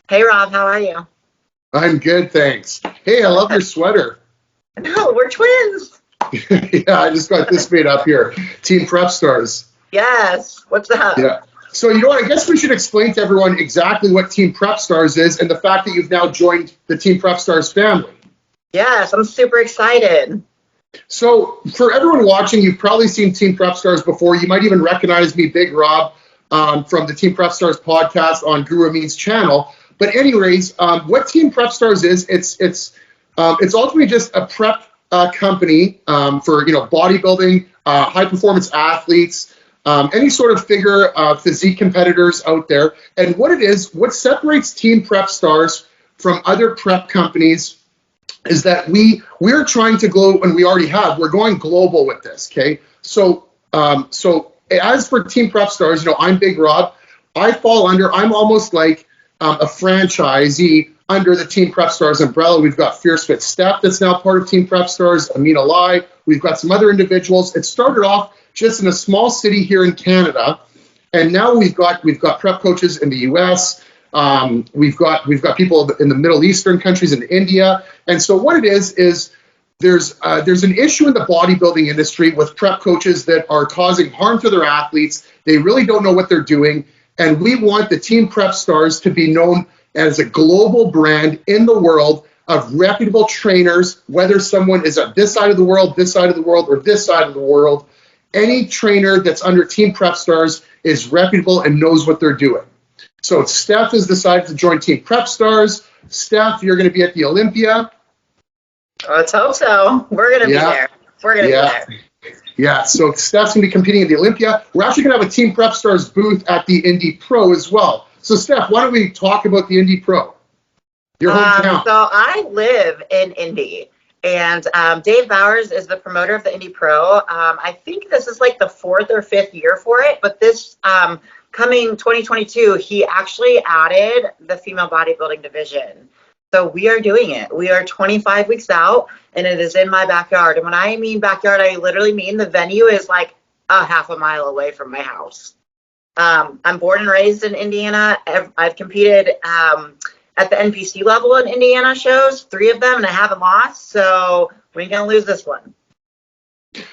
Hey Rob, how are you? I'm good, thanks. Hey, I love your sweater. No, we're twins. Yeah, I just got this made up here. Team Prep Stars. Yes. What's up? Yeah. So, you know what? I guess we should explain to everyone exactly what Team Prep Stars is and the fact that you've now joined the Team Prep Stars family. Yes, I'm super excited. So, for everyone watching, you've probably seen Team Prep Stars before. You might even recognize me, Big Rob, from the Team Prep Stars podcast on Guru Amin's channel. But anyways, what Team Prep Stars is, it's ultimately just a prep company for bodybuilding, high performance athletes, any sort of figure physique competitors out there. And what it is, what separates Team Prep Stars from other prep companies is that we're trying to go, and we already have, we're going global with this. Okay, so as for Team Prep Stars, I'm Big Rob. I'm almost like a franchisee under the Team Prep Stars umbrella. We've got Fiercefitsteph that's now part of Team Prep Stars, Amina Lai. We've got some other individuals. It started off just in a small city here in Canada, and now we've got prep coaches in the US. We've got people in the Middle Eastern countries, in India. And so what it is there's an issue in the bodybuilding industry with prep coaches that are causing harm to their athletes. They really don't know what they're doing. And we want the Team Prep Stars to be known as a global brand in the world of reputable trainers, whether someone is at this side of the world, this side of the world, or this side of the world. Any trainer that's under Team Prep Stars is reputable and knows what they're doing. So Steph has decided to join Team Prep Stars. Steph, you're going to be at the Olympia. Let's hope so. We're going to be there. We're going to be there. Yeah, so Steph's going to be competing at the Olympia. We're actually going to have a Team Prep Stars booth at the Indy Pro as well. So, Steph, why don't we talk about the Indy Pro? Your hometown. So I live in Indy, and Dave Bowers is the promoter of the Indy Pro. I think this is like the 4th or 5th year for it, but this coming 2022, he actually added the female bodybuilding division. So we are doing it. We are 25 weeks out, and it is in my backyard. And when I mean backyard, I literally mean the venue is like a half a mile away from my house. I'm born and raised in Indiana. I've competed at the NPC level in Indiana shows, 3 of them, and I haven't lost. So we ain't going to lose this one.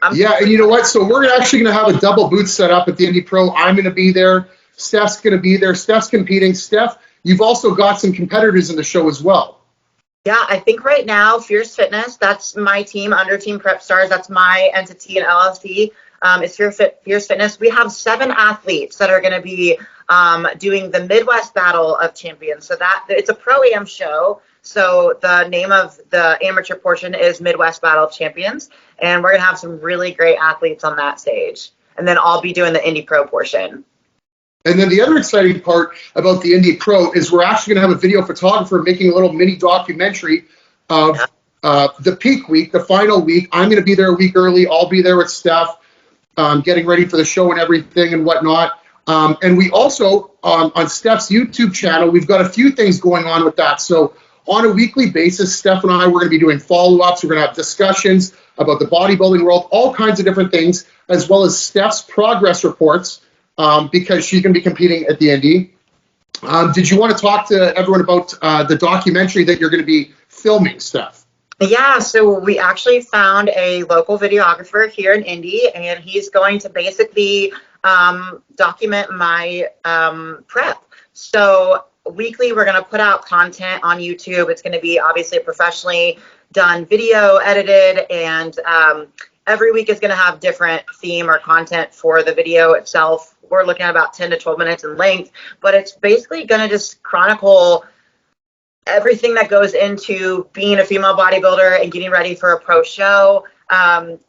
And you know what? So we're actually going to have a double booth set up at the Indy Pro. I'm going to be there. Steph's going to be there. Steph's competing. Steph, you've also got some competitors in the show as well. Yeah, I think right now, Fierce Fitness, that's my team under Team Prep Stars. That's my entity in LLC. It's Fierce Fitness. We have 7 athletes that are going to be doing the Midwest Battle of Champions. So it's a Pro-Am show. So the name of the amateur portion is Midwest Battle of Champions. And we're going to have some really great athletes on that stage. And then I'll be doing the Indy Pro portion. And then the other exciting part about the Indy Pro is we're actually going to have a video photographer making a little mini documentary of the peak week, the final week. I'm going to be there a week early. I'll be there with Steph, getting ready for the show and everything and whatnot. And we also, on Steph's YouTube channel, we've got a few things going on with that. So on a weekly basis, Steph and I, we're going to be doing follow-ups. We're going to have discussions about the bodybuilding world, all kinds of different things, as well as Steph's progress reports, because she's going to be competing at the Indy. Did you want to talk to everyone about the documentary that you're going to be filming, Steph? Yeah, so we actually found a local videographer here in Indy, and he's going to basically document my prep. So weekly, we're going to put out content on YouTube. It's going to be obviously a professionally done video, edited, and every week is going to have different theme or content for the video itself. We're looking at about 10 to 12 minutes in length, but it's basically going to just chronicle everything that goes into being a female bodybuilder and getting ready for a pro show.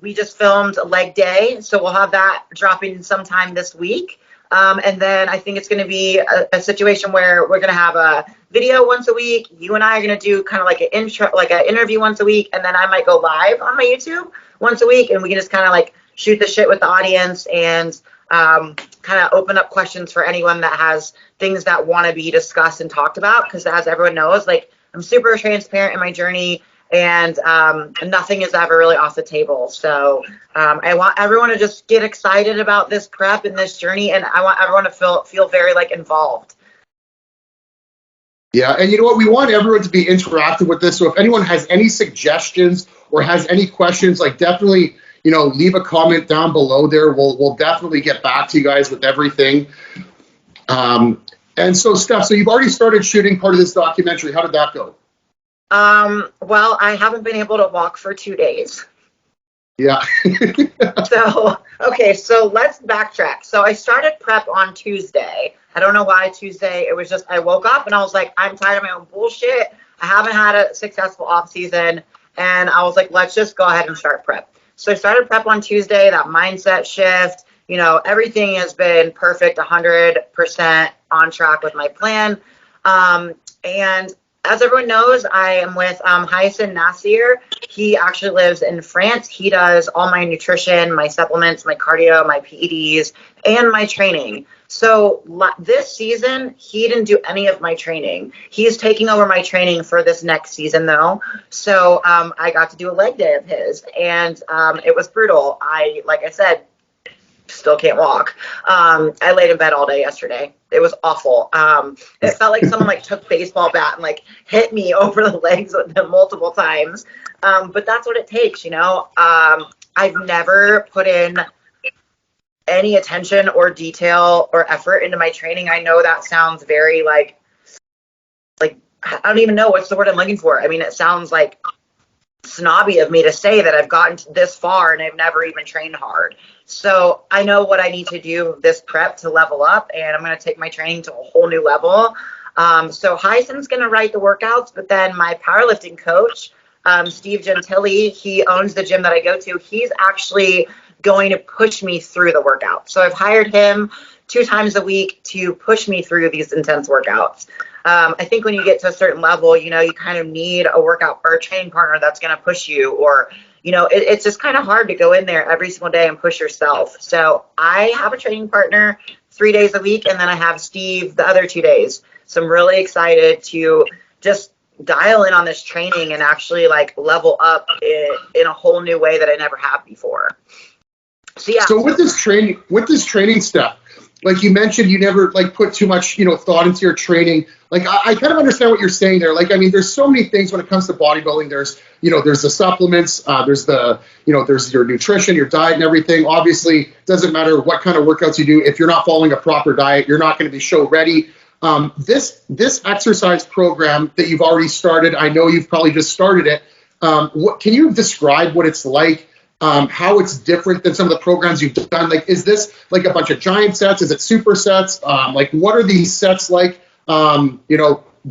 We just filmed leg day, so we'll have that dropping sometime this week. And then I think it's going to be a situation where we're going to have a video once a week. You and I are going to do kind of like an intro, like an interview once a week, and then I might go live on my YouTube once a week, and we can just kind of like shoot the shit with the audience and kind of open up questions for anyone that has things that want to be discussed and talked about. Because as everyone knows, like I'm super transparent in my journey, and nothing is ever really off the table. So I want everyone to just get excited about this prep and this journey, and I want everyone to feel very like involved. Yeah, and you know what? We want everyone to be interactive with this. So if anyone has any suggestions or has any questions, like definitely, leave a comment down below there. We'll definitely get back to you guys with everything. And so, Steph, so you've already started shooting part of this documentary. How did that go? Well, I haven't been able to walk for 2 days. Yeah. Okay, so let's backtrack. So I started prep on Tuesday. I don't know why Tuesday. It was just I woke up and I was like, I'm tired of my own bullshit. I haven't had a successful off season. And I was like, let's just go ahead and start prep. So I started prep on Tuesday, that mindset shift. Everything has been perfect, 100% on track with my plan. And as everyone knows, I am with Hyacinth Nasir. He actually lives in France. He does all my nutrition, my supplements, my cardio, my PEDs, and my training. So this season, he didn't do any of my training. He's taking over my training for this next season, though. So I got to do a leg day of his, and it was brutal. Like I said, still can't walk. I laid in bed all day yesterday. It was awful. It felt like someone took baseball bat and hit me over the legs with them multiple times. But that's what it takes, I've never put in any attention or detail or effort into my training. I know that sounds very like I don't even know what's the word I'm looking for. I mean, it sounds like snobby of me to say that I've gotten this far and I've never even trained hard. So I know what I need to do this prep to level up, and I'm going to take my training to a whole new level. So Hyacinth's going to write the workouts, but then my powerlifting coach, Steve Gentile, he owns the gym that I go to. He's actually going to push me through the workout. So I've hired him 2 times a week to push me through these intense workouts. I think when you get to a certain level, you kind of need a workout or a training partner that's going to push you, or, it's just kind of hard to go in there every single day and push yourself. So I have a training partner 3 days a week, and then I have Steve the other 2 days. So I'm really excited to just dial in on this training and actually level up in a whole new way that I never have before. So yeah. So with this training stuff, like you mentioned, you never put too much, thought into your training. I kind of understand what you're saying there. There's so many things when it comes to bodybuilding. There's the supplements, there's there's your nutrition, your diet and everything. Obviously, it doesn't matter what kind of workouts you do. If you're not following a proper diet, you're not going to be show ready. This exercise program that you've already started, I know you've probably just started it. Can you describe what it's like? How it's different than some of the programs you've done? Is this a bunch of giant sets? Is it super sets? What are these sets like?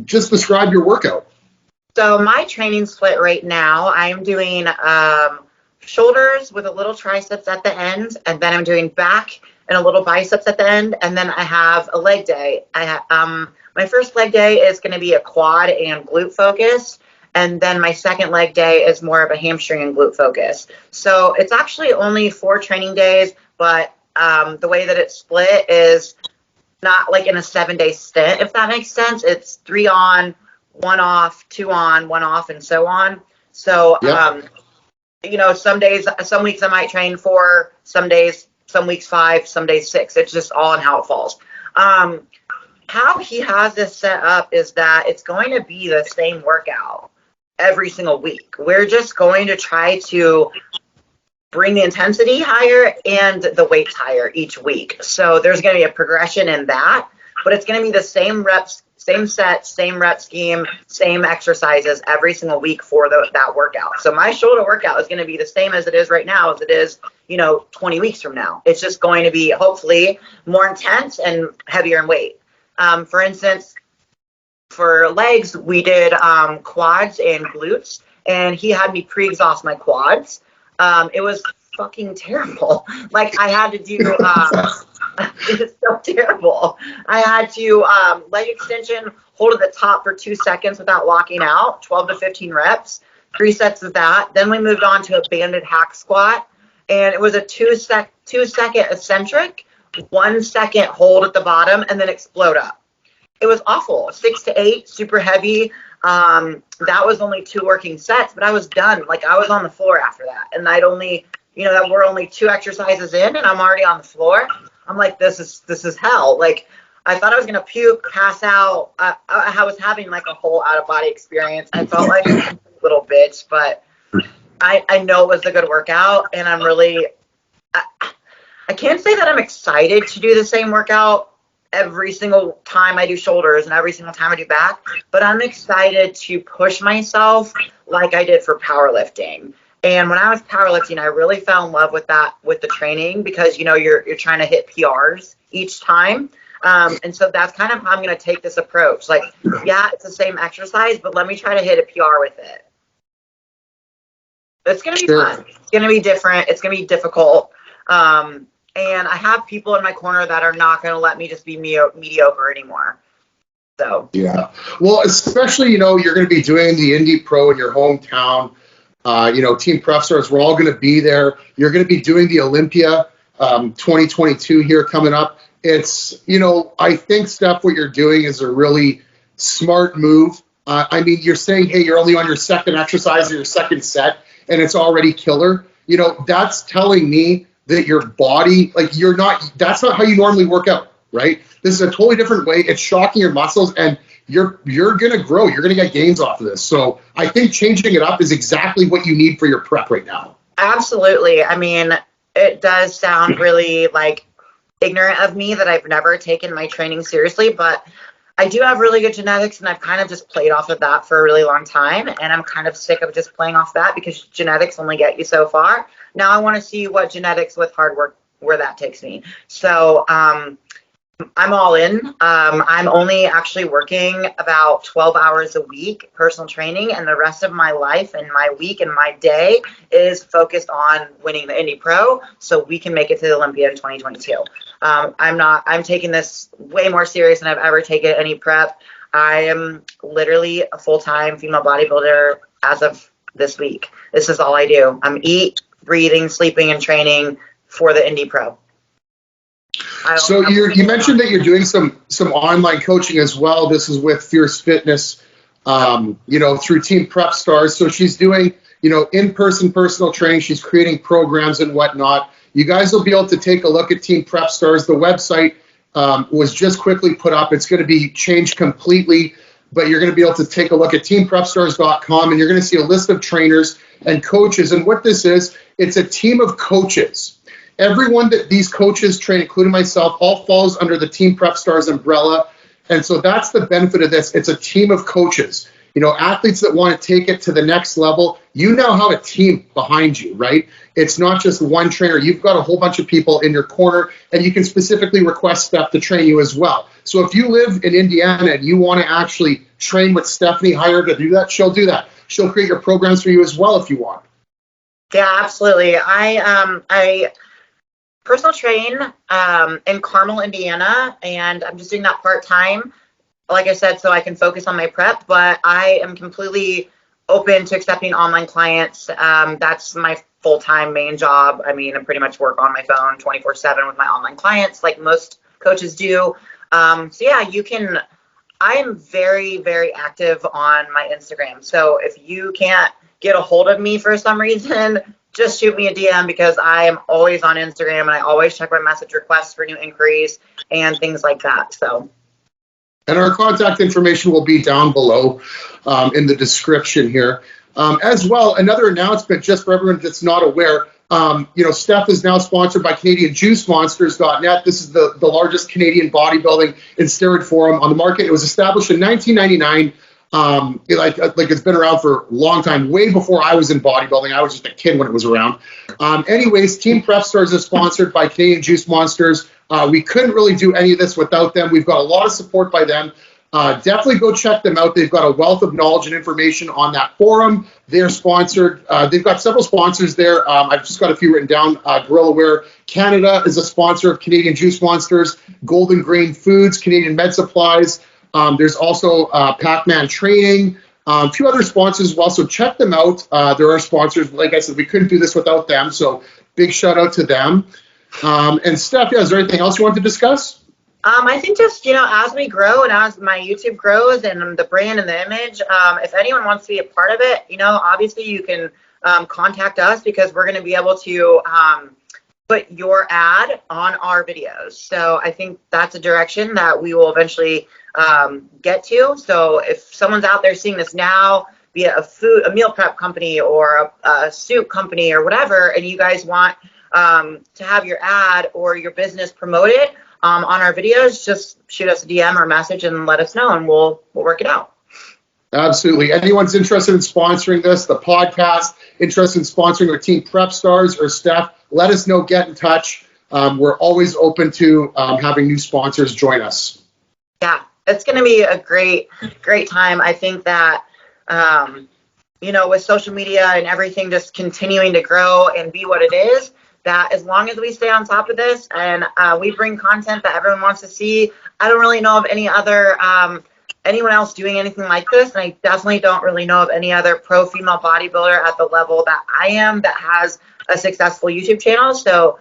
Just describe your workout. So my training split right now, I'm doing shoulders with a little triceps at the end, and then I'm doing back and a little biceps at the end, and then I have a leg day. My first leg day is going to be a quad and glute focus. And then my second leg day is more of a hamstring and glute focus. So it's actually only 4 training days, but the way that it's split is not in a 7-day stint, if that makes sense. It's 3 on, 1 off, 2 on, 1 off, and so on. So, some days, some weeks I might train 4, some weeks 5, some days 6. It's just all on how it falls. How he has this set up is that it's going to be the same workout every single week. We're just going to try to bring the intensity higher and the weights higher each week. So there's going to be a progression in that, but it's going to be the same reps, same sets, same rep scheme, same exercises every single week for that workout. So my shoulder workout is going to be the same as it is right now as it is, 20 weeks from now. It's just going to be hopefully more intense and heavier in weight. For instance, for legs, we did quads and glutes, and he had me pre-exhaust my quads. It was fucking terrible. I had to do, it's so terrible. I had to leg extension, hold at the top for 2 seconds without locking out, 12 to 15 reps, 3 sets of that. Then we moved on to a banded hack squat, and it was a 2-second eccentric, 1 second hold at the bottom, and then explode up. It was awful. 6 to 8, super heavy. That was only 2 working sets, but I was done. I was on the floor after that. And I'd only, that we're only 2 exercises in and I'm already on the floor. I'm like, this is hell. I thought I was going to puke, pass out. I was having like a whole out of body experience. I felt like a little bitch, but I know it was a good workout, and I'm really, I can't say that I'm excited to do the same workout every single time I do shoulders and every single time I do back, but I'm excited to push myself like I did for powerlifting. And when I was powerlifting, I really fell in love with that, with the training, because, you know, you're trying to hit PRs each time. And so that's kind of how I'm going to take this approach. Like, yeah, it's the same exercise, but let me try to hit a PR with it. It's going to be fun. It's going to be different. It's going to be difficult. And I have people in my corner that are not going to let me just be mediocre anymore. So. Yeah. Well, especially, you know, you're going to be doing the Indy Pro in your hometown. You know, Team Prep Stars, we're all going to be there. You're going to be doing the Olympia 2022 here coming up. It's, you know, I think, Steph, what you're doing is a really smart move. I mean, you're saying, hey, you're only on your second exercise or your second set, and it's already killer. You know, that's telling me that your body, like, that's not how you normally work out, right? This is a totally different way. It's shocking your muscles, and you're going to grow. You're going to get gains off of this. So I think changing it up is exactly what you need for your prep right now. Absolutely. I mean, it does sound really like ignorant of me that I've never taken my training seriously, but I do have really good genetics, and I've kind of just played off of that for a really long time. And I'm kind of sick of just playing off that, because genetics only get you so far. Now I want to see what genetics with hard work, where that takes me. So, I'm all in. I'm only actually working about 12 hours a week, personal training, and the rest of my life and my week and my day is focused on winning the Indy Pro so we can make it to the Olympia in 2022. I'm taking this way more serious than I've ever taken any prep. I am literally a full-time female bodybuilder as of this week. This is all I do. I'm eat, breathing, sleeping, and training for the Indy Pro. So you mentioned that you're doing some online coaching as well. This is with Fierce Fitness, you know, through Team Prep Stars. So she's doing, you know, in-person personal training. She's creating programs and whatnot. You guys will be able to take a look at Team Prep Stars. The website was just quickly put up. It's going to be changed completely, but you're going to be able to take a look at teamprepstars.com, and you're going to see a list of trainers and coaches. And what this is, it's a team of coaches. Everyone that these coaches train, including myself, all falls under the Team Prep Stars umbrella. And so that's the benefit of this. It's a team of coaches. You know, athletes that want to take it to the next level, you now have a team behind you, right? It's not just one trainer. You've got a whole bunch of people in your corner, and you can specifically request Steph to train you as well. So if you live in Indiana and you want to actually train with Stephanie, hire her to do that, she'll do that. She'll create your programs for you as well if you want. Yeah, absolutely. I personal train in Carmel, Indiana, and I'm just doing that part-time, like I said, so I can focus on my prep, but I am completely open to accepting online clients. That's my full-time main job. I mean, I pretty much work on my phone 24/7 with my online clients like most coaches do. So yeah, I am very, very active on my Instagram. So if you can't get a hold of me for some reason, just shoot me a DM, because I am always on Instagram, and I always check my message requests for new inquiries and things like that. So. And our contact information will be down below in the description here. As well, another announcement just for everyone that's not aware, you know, Steph is now sponsored by CanadianJuiceMonsters.net. This is the largest Canadian bodybuilding and steroid forum on the market. It was established in 1999. Like it's been around for a long time, way before I was in bodybuilding. I was just a kid when it was around. Anyways, Team Prep Stars is sponsored by Canadian Juice Monsters. We couldn't really do any of this without them. We've got a lot of support by them. Definitely go check them out. They've got a wealth of knowledge and information on that forum. They're sponsored. They've got several sponsors there. I've just got a few written down. Gorilla Wear Canada is a sponsor of Canadian Juice Monsters. Golden Grain Foods, Canadian Med Supplies. There's also Pac-Man Training, a few other sponsors as well, so check them out. There are sponsors. Like I said, we couldn't do this without them, so big shout out to them. And Steph, is there anything else you want to discuss? I think just, you know, as we grow and as my YouTube grows and the brand and the image, if anyone wants to be a part of it, you know, obviously you can contact us, because we're going to be able to put your ad on our videos. So I think that's a direction that we will eventually get to. So if someone's out there seeing this now, be it a meal prep company or a soup company or whatever, and you guys want to have your ad or your business promoted on our videos, just shoot us a DM or message and let us know, and we'll work it out. Absolutely. Anyone's interested in sponsoring this, the podcast, interested in sponsoring our Team Prep Stars or Steph, let us know, get in touch. We're always open to having new sponsors join us. Yeah, it's going to be a great time. I think that, with social media and everything just continuing to grow and be what it is, that as long as we stay on top of this and we bring content that everyone wants to see, I don't really know of any other anyone else doing anything like this, and I definitely don't really know of any other pro female bodybuilder at the level that I am that has a successful YouTube channel. So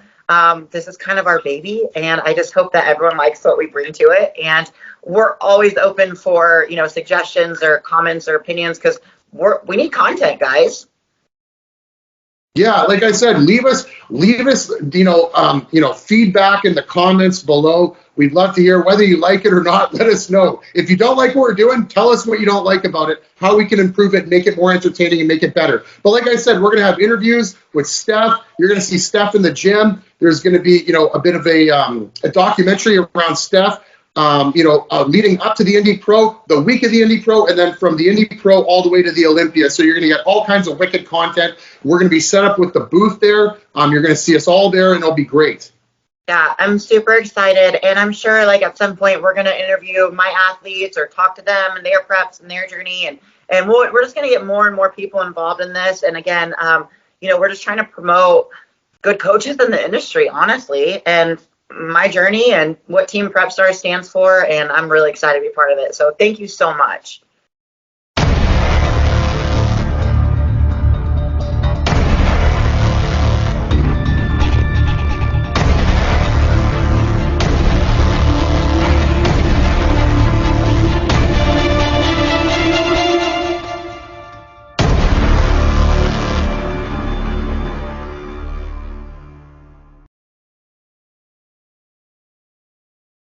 this is kind of our baby, and I just hope that everyone likes what we bring to it. And we're always open for suggestions or comments or opinions, because we need content, guys. Yeah, like I said, leave us feedback in the comments below. We'd love to hear whether you like it or not. Let us know. If you don't like what we're doing, tell us what you don't like about it, how we can improve it, make it more entertaining, and make it better. But like I said, we're going to have interviews with Steph. You're going to see Steph in the gym. There's going to be, a bit of a documentary around Steph, leading up to the Indy Pro, the week of the Indy Pro, and then from the Indy Pro all the way to the Olympia. So you're going to get all kinds of wicked content. We're going to be set up with the booth there. You're going to see us all there, and it'll be great. Yeah, I'm super excited, and I'm sure at some point we're going to interview my athletes or talk to them and their preps and their journey, and we're just going to get more and more people involved in this. And again, we're just trying to promote good coaches in the industry, honestly, and my journey and what Team Prep Stars stands for, and I'm really excited to be part of it. So thank you so much.